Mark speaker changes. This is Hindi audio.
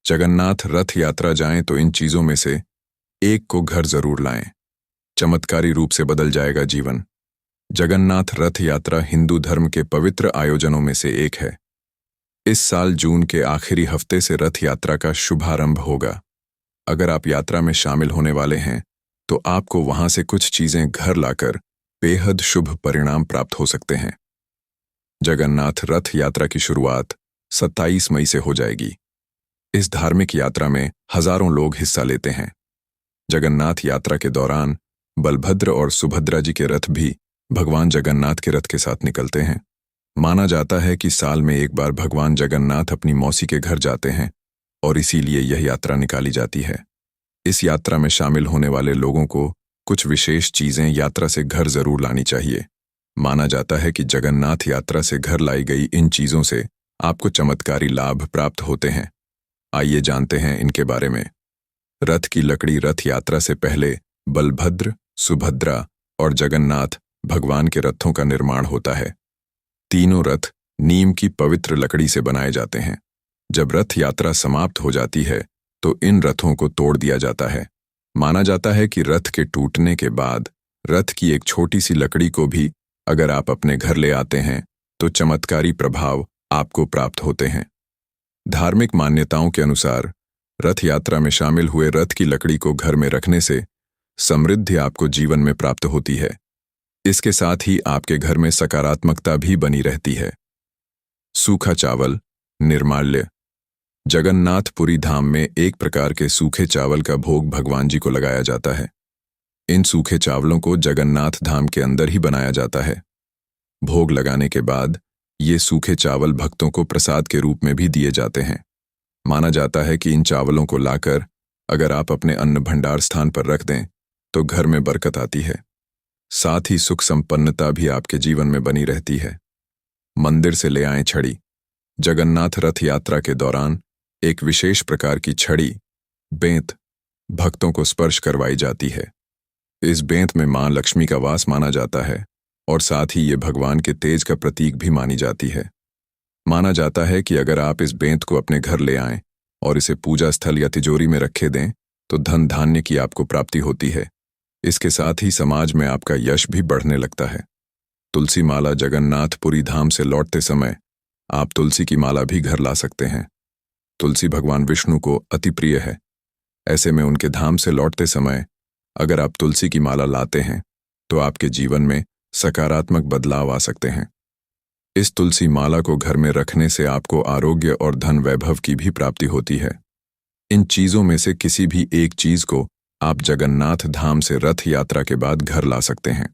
Speaker 1: जगन्नाथ रथ यात्रा जाएं तो इन चीजों में से एक को घर जरूर लाएं। चमत्कारी रूप से बदल जाएगा जीवन। जगन्नाथ रथ यात्रा हिंदू धर्म के पवित्र आयोजनों में से एक है। इस साल जून के आखिरी हफ्ते से रथ यात्रा का शुभारंभ होगा। अगर आप यात्रा में शामिल होने वाले हैं तो आपको वहां से कुछ चीजें घर लाकर बेहद शुभ परिणाम प्राप्त हो सकते हैं। जगन्नाथ रथ यात्रा की शुरुआत 27 मई से हो जाएगी। इस धार्मिक यात्रा में हजारों लोग हिस्सा लेते हैं। जगन्नाथ यात्रा के दौरान बलभद्र और सुभद्रा जी के रथ भी भगवान जगन्नाथ के रथ के साथ निकलते हैं। माना जाता है कि साल में एक बार भगवान जगन्नाथ अपनी मौसी के घर जाते हैं और इसीलिए यह यात्रा निकाली जाती है। इस यात्रा में शामिल होने वाले लोगों को कुछ विशेष चीजें यात्रा से घर जरूर लानी चाहिए। माना जाता है कि जगन्नाथ यात्रा से घर लाई गई इन चीजों से आपको चमत्कारी लाभ प्राप्त होते हैं। आइए जानते हैं इनके बारे में। रथ की लकड़ी। रथ यात्रा से पहले बलभद्र, सुभद्रा और जगन्नाथ भगवान के रथों का निर्माण होता है। तीनों रथ नीम की पवित्र लकड़ी से बनाए जाते हैं। जब रथ यात्रा समाप्त हो जाती है तो इन रथों को तोड़ दिया जाता है। माना जाता है कि रथ के टूटने के बाद रथ की एक छोटी सी लकड़ी को भी अगर आप अपने घर ले आते हैं तो चमत्कारी प्रभाव आपको प्राप्त होते हैं। धार्मिक मान्यताओं के अनुसार रथ यात्रा में शामिल हुए रथ की लकड़ी को घर में रखने से समृद्धि आपको जीवन में प्राप्त होती है। इसके साथ ही आपके घर में सकारात्मकता भी बनी रहती है। सूखा चावल। निर्माल्य। जगन्नाथपुरी धाम में एक प्रकार के सूखे चावल का भोग भगवान जी को लगाया जाता है। इन सूखे चावलों को जगन्नाथ धाम के अंदर ही बनाया जाता है। भोग लगाने के बाद ये सूखे चावल भक्तों को प्रसाद के रूप में भी दिए जाते हैं। माना जाता है कि इन चावलों को लाकर अगर आप अपने अन्न भंडार स्थान पर रख दें तो घर में बरकत आती है। साथ ही सुख संपन्नता भी आपके जीवन में बनी रहती है। मंदिर से ले आएं छड़ी। जगन्नाथ रथ यात्रा के दौरान एक विशेष प्रकार की छड़ी, बेंत, भक्तों को स्पर्श करवाई जाती है। इस बेंत में मां लक्ष्मी का वास माना जाता है और साथ ही ये भगवान के तेज का प्रतीक भी मानी जाती है। माना जाता है कि अगर आप इस बेंत को अपने घर ले आएं और इसे पूजा स्थल या तिजोरी में रखे दें तो धन धान्य की आपको प्राप्ति होती है। इसके साथ ही समाज में आपका यश भी बढ़ने लगता है। तुलसी माला। जगन्नाथपुरी धाम से लौटते समय आप तुलसी की माला भी घर ला सकते हैं। तुलसी भगवान विष्णु को अति प्रिय है। ऐसे में उनके धाम से लौटते समय अगर आप तुलसी की माला लाते हैं तो आपके जीवन में सकारात्मक बदलाव आ सकते हैं। इस तुलसी माला को घर में रखने से आपको आरोग्य और धन वैभव की भी प्राप्ति होती है। इन चीजों में से किसी भी एक चीज को आप जगन्नाथ धाम से रथ यात्रा के बाद घर ला सकते हैं।